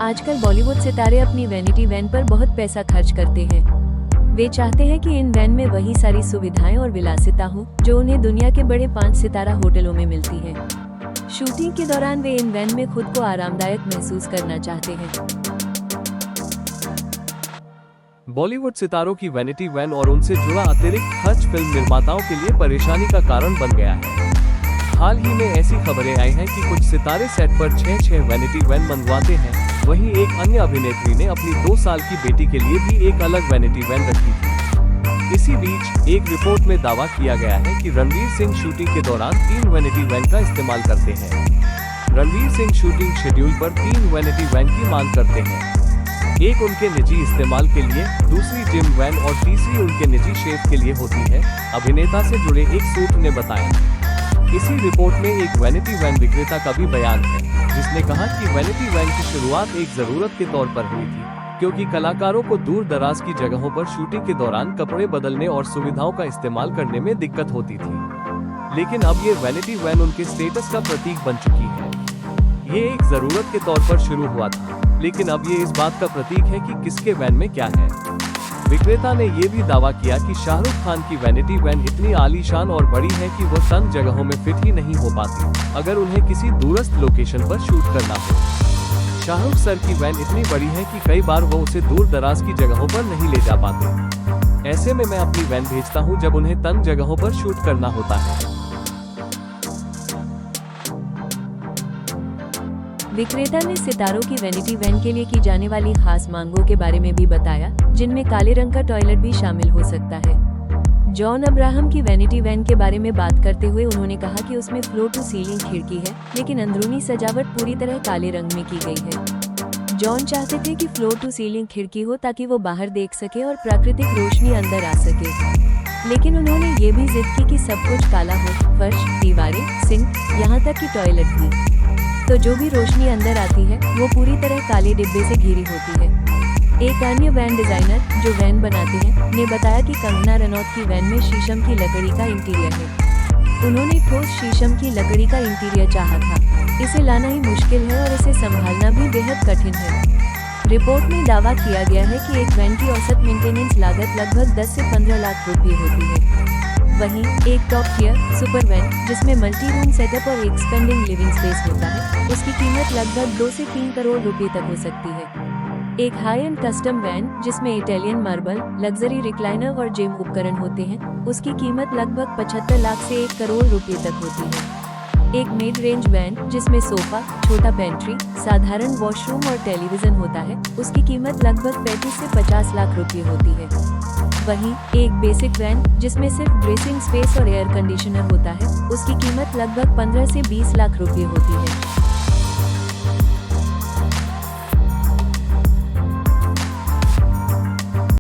आजकल बॉलीवुड सितारे अपनी वैनिटी वैन पर बहुत पैसा खर्च करते हैं। वे चाहते हैं कि इन वैन में वही सारी सुविधाएं और विलासिता हो जो उन्हें दुनिया के बड़े 5 सितारा होटलों में मिलती है। शूटिंग के दौरान वे इन वैन में खुद को आरामदायक महसूस करना चाहते हैं। बॉलीवुड सितारों की वैनिटी वैन और उनसे जुड़ा अतिरिक्त खर्च फिल्म निर्माताओं के लिए परेशानी का कारण बन गया है। हाल ही में ऐसी खबरें आई हैं कि कुछ सितारे सेट पर 6 वैनिटी वैन मंगवाते हैं। वहीं एक अन्य अभिनेत्री ने अपनी 2 साल की बेटी के लिए भी एक अलग वैनिटी वैन रखी थी। इसी बीच एक रिपोर्ट में दावा किया गया है कि रणवीर सिंह शूटिंग के दौरान 3 वैनिटी वैन का इस्तेमाल करते हैं। रणवीर सिंह शूटिंग शेड्यूल पर 3 वैनिटी वैन की मांग करते हैं। एक उनके निजी इस्तेमाल के लिए, दूसरी जिम वैन और तीसरी उनके निजी शेफ के लिए होती है, अभिनेता से जुड़े एक सूत्र ने बताया। इसी रिपोर्ट में एक वैनिटी वैन विक्रेता का भी बयान है, जिसने कहा कि वैनिटी वैन की शुरुआत एक जरूरत के तौर पर हुई थी, क्योंकि कलाकारों को दूर दराज की जगहों पर शूटिंग के दौरान कपड़े बदलने और सुविधाओं का इस्तेमाल करने में दिक्कत होती थी। लेकिन अब ये वैनिटी वैन उनके स्टेटस का प्रतीक बन चुकी है। ये एक जरूरत के तौर पर शुरू हुआ था, लेकिन अब ये इस बात का प्रतीक है कि किसके वैन में क्या है। विक्रेता ने ये भी दावा किया कि शाहरुख खान की वैनिटी वैन इतनी आलीशान और बड़ी है कि वह तंग जगहों में फिट ही नहीं हो पाती, अगर उन्हें किसी दूरस्थ लोकेशन पर शूट करना हो। शाहरुख सर की वैन इतनी बड़ी है कि कई बार वो उसे दूर दराज की जगहों पर नहीं ले जा पाते। ऐसे में मैं अपनी वैन भेजता हूँ जब उन्हें तंग जगहों पर शूट करना होता है। विक्रेता ने सितारों की वैनिटी वैन के लिए की जाने वाली खास मांगों के बारे में भी बताया, जिनमें काले रंग का टॉयलेट भी शामिल हो सकता है। जॉन अब्राहम की वैनिटी वैन के बारे में बात करते हुए उन्होंने कहा कि उसमें फ्लोर टू सीलिंग खिड़की है, लेकिन अंदरूनी सजावट पूरी तरह काले रंग में की गई है। जॉन चाहते थे कि फ्लोर टू सीलिंग खिड़की हो ताकि वो बाहर देख सके और प्राकृतिक रोशनी अंदर आ सके, लेकिन उन्होंने ये भी जिद की कि सब कुछ काला हो, फर्श, दीवारें, सिंक, यहाँ तक कि टॉयलेट भी। तो जो भी रोशनी अंदर आती है वो पूरी तरह काले डिब्बे से घिरी होती है। एक अन्य वैन डिजाइनर जो वैन बनाते हैं ने बताया कि कंगना रनौत की वैन में शीशम की लकड़ी का इंटीरियर है। उन्होंने ठोस शीशम की लकड़ी का इंटीरियर चाहा था। इसे लाना ही मुश्किल है और इसे संभालना भी बेहद कठिन है। रिपोर्ट में दावा किया गया है कि एक वैन की औसत मेंटेनेंस लागत लगभग 10 से 15 लाख रुपये होती है। वहीं एक टॉप टियर सुपर वैन जिसमें मल्टी रूम सेटअप और एक्सपेंडिंग लिविंग स्पेस होता है, उसकी कीमत लगभग 2 से 3 करोड़ रुपए तक हो सकती है। एक हाई एंड कस्टम वैन जिसमें इटालियन मार्बल, लग्जरी रिक्लाइनर और जिम उपकरण होते हैं, उसकी कीमत लगभग 75 लाख से 1 करोड़ रुपए तक होती है। एक मिड रेंज वैन जिसमें सोफा, छोटा पेंट्री, साधारण वॉशरूम और टेलीविजन होता है, उसकी कीमत लगभग 35 से 50 लाख रुपए होती है। वहीं एक बेसिक वैन जिसमें सिर्फ ड्रेसिंग स्पेस और एयर कंडीशनर होता है, उसकी कीमत लगभग 15 से 20 लाख रुपए होती है।